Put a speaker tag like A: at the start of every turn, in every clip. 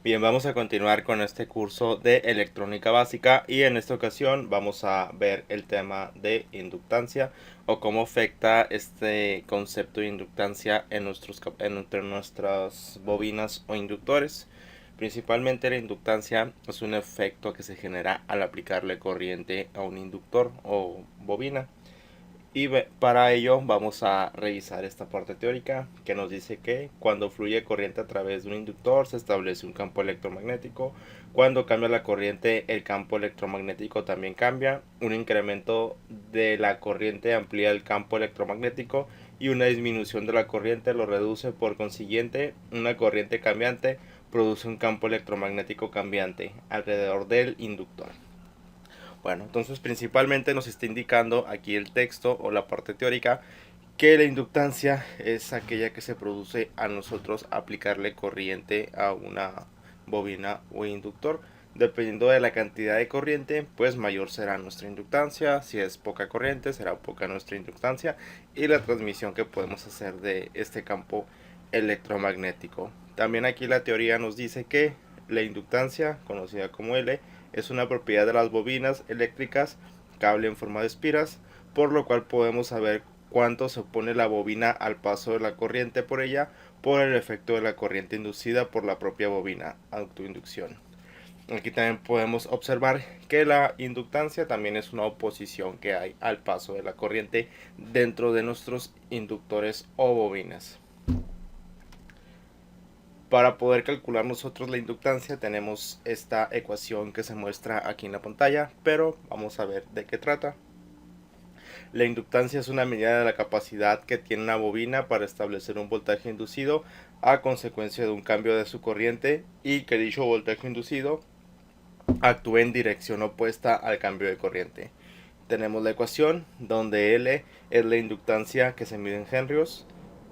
A: Bien, vamos a continuar con este curso de electrónica básica y en esta ocasión vamos a ver el tema de inductancia o cómo afecta este concepto de inductancia en entre nuestras bobinas o inductores. Principalmente la inductancia es un efecto que se genera al aplicarle corriente a un inductor o bobina. Para ello vamos a revisar esta parte teórica que nos dice que cuando fluye corriente a través de un inductor se establece un campo electromagnético. Cuando cambia la corriente, el campo electromagnético también cambia. Un incremento de la corriente amplía el campo electromagnético y una disminución de la corriente lo reduce. Por consiguiente, una corriente cambiante produce un campo electromagnético cambiante alrededor del inductor. Bueno, entonces principalmente nos está indicando aquí el texto o la parte teórica que la inductancia es aquella que se produce a nosotros aplicarle corriente a una bobina o inductor. Dependiendo de la cantidad de corriente, pues mayor será nuestra inductancia. Si es poca corriente, será poca nuestra inductancia y la transmisión que podemos hacer de este campo electromagnético. También aquí la teoría nos dice que la inductancia, conocida como L, es una propiedad de las bobinas eléctricas, cable en forma de espiras, por lo cual podemos saber cuánto se opone la bobina al paso de la corriente por ella por el efecto de la corriente inducida por la propia bobina, autoinducción. Aquí también podemos observar que la inductancia también es una oposición que hay al paso de la corriente dentro de nuestros inductores o bobinas. Para poder calcular nosotros la inductancia tenemos esta ecuación que se muestra aquí en la pantalla, pero vamos a ver de qué trata. La inductancia es una medida de la capacidad que tiene una bobina para establecer un voltaje inducido a consecuencia de un cambio de su corriente y que dicho voltaje inducido actúe en dirección opuesta al cambio de corriente. Tenemos la ecuación donde L es la inductancia que se mide en henrios,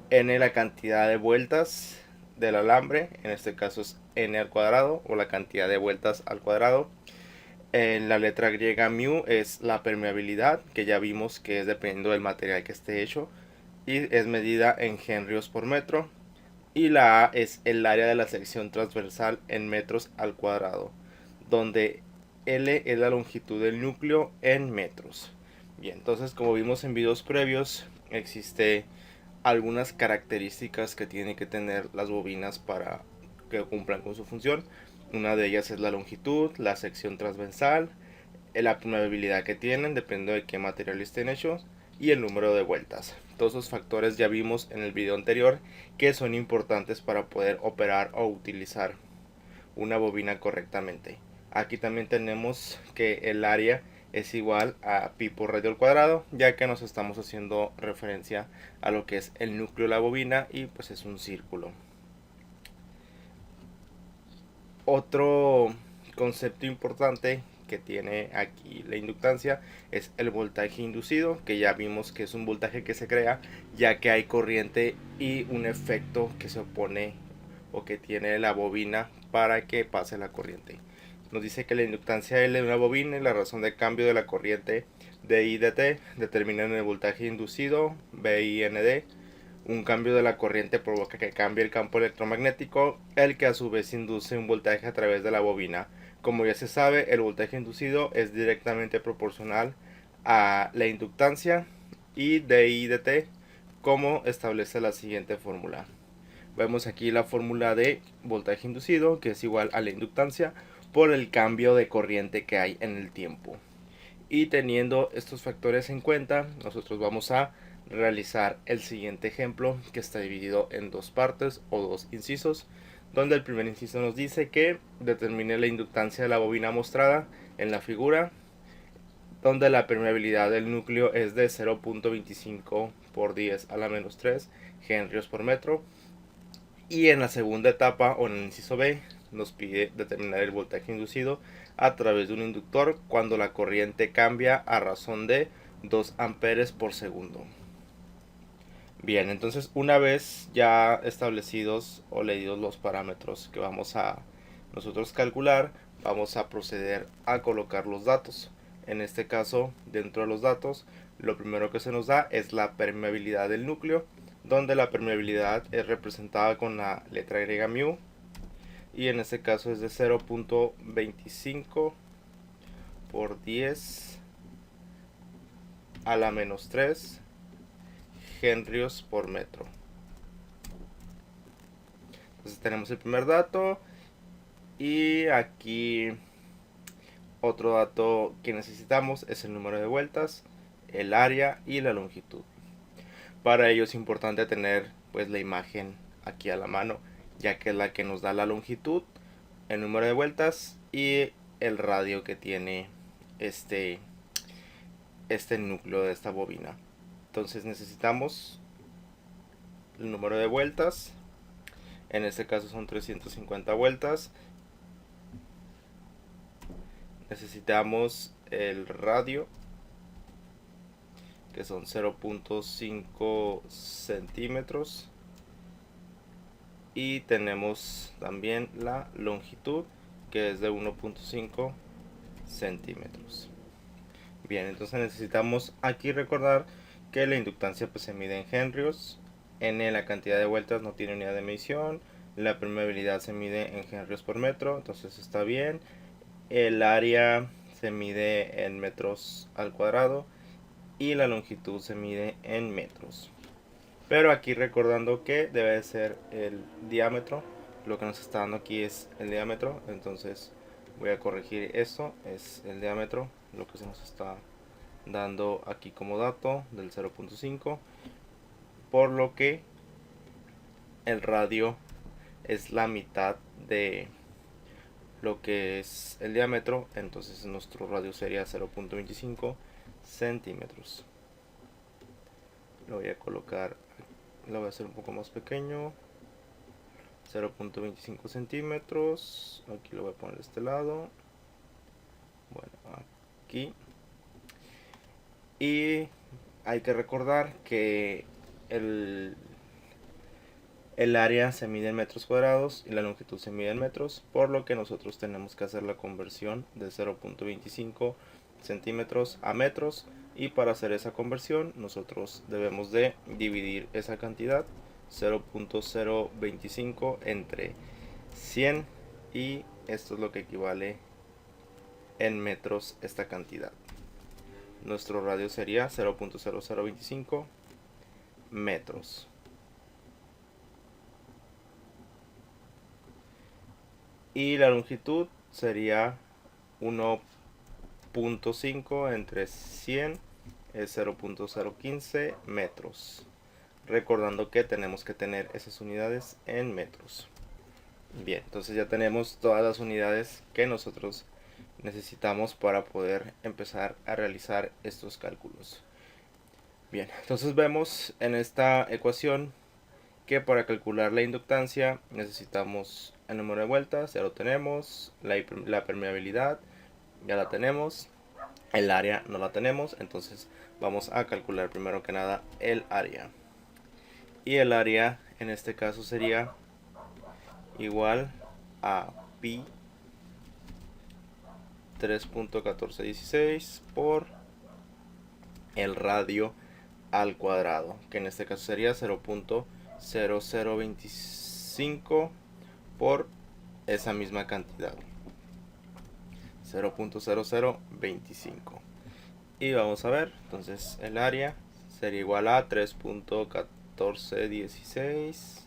A: N la cantidad de vueltas del alambre, en este caso es N al cuadrado o la cantidad de vueltas al cuadrado. En la letra griega mu es la permeabilidad, que ya vimos que es dependiendo del material que esté hecho y es medida en henrios por metro. Y la A es el área de la sección transversal en metros al cuadrado, donde L es la longitud del núcleo en metros. Bien, entonces como vimos en videos previos, existe algunas características que tienen que tener las bobinas para que cumplan con su función. Una de ellas es la longitud, la sección transversal, la permeabilidad que tienen, dependiendo de qué material estén hechos, y el número de vueltas. Todos esos factores ya vimos en el video anterior que son importantes para poder operar o utilizar una bobina correctamente. Aquí también tenemos que el área es igual a pi por radio al cuadrado, ya que nos estamos haciendo referencia a lo que es el núcleo de la bobina y pues es un círculo. Otro concepto importante que tiene aquí la inductancia es el voltaje inducido, que ya vimos que es un voltaje que se crea ya que hay corriente y un efecto que se opone o que tiene la bobina para que pase la corriente. Nos dice que la inductancia L de una bobina y la razón de cambio de la corriente de I de T determinan el voltaje inducido BIND. Un cambio de la corriente provoca que cambie el campo electromagnético, el que a su vez induce un voltaje a través de la bobina. Como ya se sabe, el voltaje inducido es directamente proporcional a la inductancia y de I de T, como establece la siguiente fórmula. Vemos aquí la fórmula de voltaje inducido, que es igual a la inductancia por el cambio de corriente que hay en el tiempo. Y teniendo estos factores en cuenta, nosotros vamos a realizar el siguiente ejemplo, que está dividido en dos partes o dos incisos, donde el primer inciso nos dice que determine la inductancia de la bobina mostrada en la figura, donde la permeabilidad del núcleo es de 0.25 por 10 a la menos 3 henrios por metro. Y en la segunda etapa, o en el inciso B, nos pide determinar el voltaje inducido a través de un inductor cuando la corriente cambia a razón de 2 amperes por segundo. Bien, entonces una vez ya establecidos o leídos los parámetros que vamos a nosotros calcular, vamos a proceder a colocar los datos. En este caso, dentro de los datos, lo primero que se nos da es la permeabilidad del núcleo, donde la permeabilidad es representada con la letra griega mu. y en este caso es de 0.25 por 10 a la menos 3 henrios por metro. Entonces tenemos el primer dato y aquí otro dato que necesitamos es el número de vueltas, el área y la longitud. Para ello es importante tener pues la imagen aquí a la mano, ya que es la que nos da la longitud, el número de vueltas y el radio que tiene este núcleo de esta bobina. Entonces necesitamos el número de vueltas, en este caso son 350 vueltas. Necesitamos el radio, que son 0.5 centímetros, y tenemos también la longitud, que es de 1.5 centímetros. Bien, entonces necesitamos aquí recordar que la inductancia pues se mide en henrios, n la cantidad de vueltas no tiene unidad de medición, la permeabilidad se mide en henrios por metro, entonces está bien. El área se mide en metros al cuadrado y la longitud se mide en metros. Pero aquí recordando que debe ser el diámetro, lo que nos está dando aquí es el diámetro, entonces voy a corregir eso, es el diámetro, lo que se nos está dando aquí como dato del 0.5, por lo que el radio es la mitad de lo que es el diámetro, entonces nuestro radio sería 0.25 centímetros. Lo voy a colocar, lo voy a hacer un poco más pequeño, 0.25 centímetros, aquí lo voy a poner de este lado, bueno, aquí, y hay que recordar que el área se mide en metros cuadrados y la longitud se mide en metros, por lo que nosotros tenemos que hacer la conversión de 0.25 centímetros a metros, y para hacer esa conversión nosotros debemos de dividir esa cantidad 0.025 entre 100, y esto es lo que equivale en metros esta cantidad. Nuestro radio sería 0.0025 metros. Y la longitud sería 1.5 entre 100 es 0.015 metros. Recordando que tenemos que tener esas unidades en metros. Bien, entonces ya tenemos todas las unidades que nosotros necesitamos para poder empezar a realizar estos cálculos. Bien, entonces vemos en esta ecuación que para calcular la inductancia necesitamos el número de vueltas, ya lo tenemos, la permeabilidad ya la tenemos, el área no la tenemos, entonces vamos a calcular primero que nada el área. Y el área en este caso sería igual a pi 3.1416 por el radio al cuadrado, que en este caso sería 0.0025 por esa misma cantidad, 0.0025. Y vamos a ver, entonces el área sería igual a 3.1416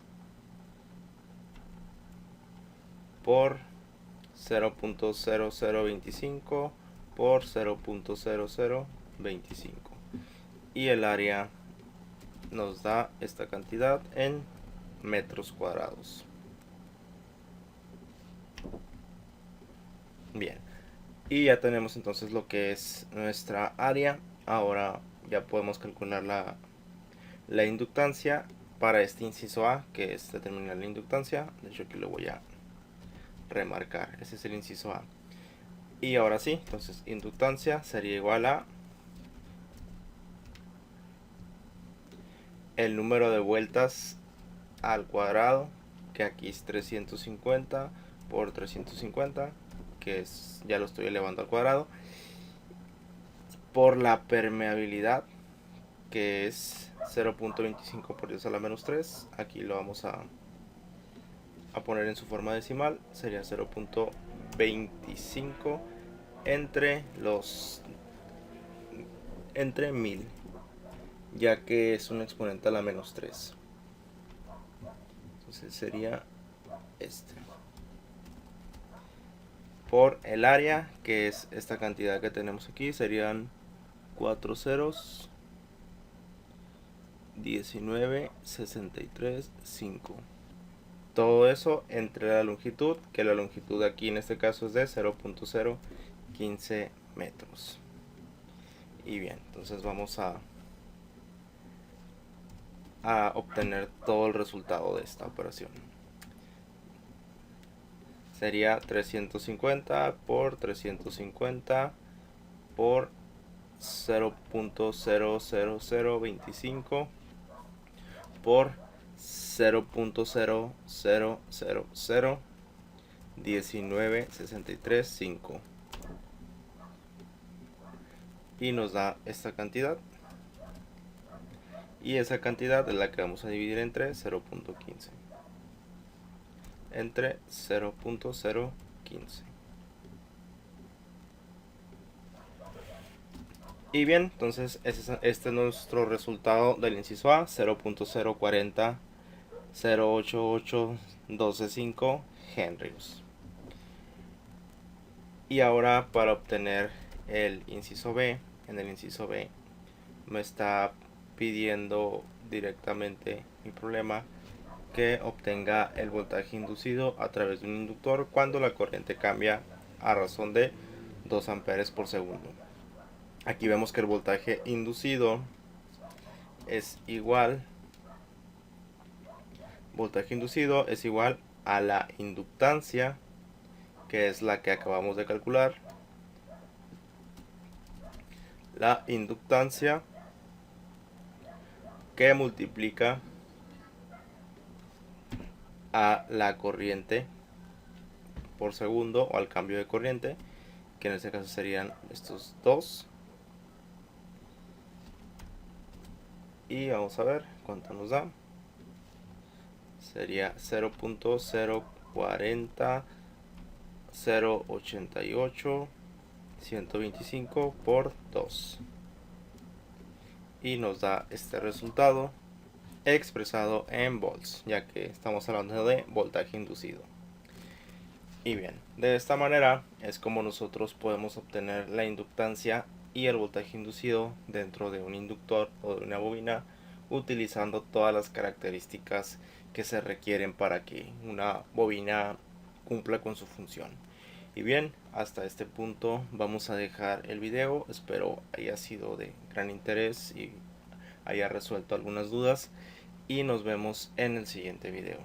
A: por 0.0025 por 0.0025, y el área nos da esta cantidad en metros cuadrados. Bien, y ya tenemos entonces lo que es nuestra área. Ahora ya podemos calcular la inductancia para este inciso A, que es determinar la inductancia. De hecho aquí lo voy a remarcar, ese es el inciso A. Y ahora sí, entonces inductancia sería igual a el número de vueltas al cuadrado, que aquí es 350 por 350, que es, ya lo estoy elevando al cuadrado, por la permeabilidad, que es 0.25 por 10 a la menos 3, aquí lo vamos a a poner en su forma decimal, sería 0.25 entre 1000, ya que es un exponente a la menos 3. Entonces sería este. Por el área, que es esta cantidad que tenemos aquí, serían 4 ceros, 19, 63, 5. Todo eso entre la longitud, que la longitud aquí en este caso es de 0.015 metros. Y bien, entonces vamos a obtener todo el resultado de esta operación. Sería 350 por 350 por 0.00025 por 0.0001963.5 y nos da esta cantidad, y esa cantidad es la que vamos a dividir entre 0.15 entre 0.015. Y bien, entonces este es nuestro resultado del inciso A, 0.040 0.88.125 henrios. Y ahora, para obtener el inciso B, en el inciso B me está pidiendo directamente mi problema que obtenga el voltaje inducido a través de un inductor cuando la corriente cambia a razón de 2 amperes por segundo. Aquí vemos que el voltaje inducido es igual a la inductancia, que es la que acabamos de calcular. La inductancia que multiplica a la corriente por segundo, o al cambio de corriente, que en este caso serían estos dos. Y vamos a ver cuánto nos da. Sería 0.040 0.88 125 por 2, y nos da este resultado expresado en volts, ya que estamos hablando de voltaje inducido. Y bien, de esta manera es como nosotros podemos obtener la inductancia y el voltaje inducido dentro de un inductor o de una bobina, utilizando todas las características que se requieren para que una bobina cumpla con su función. Y bien, hasta este punto vamos a dejar el video. Espero haya sido de gran interés y haya resuelto algunas dudas, y nos vemos en el siguiente video.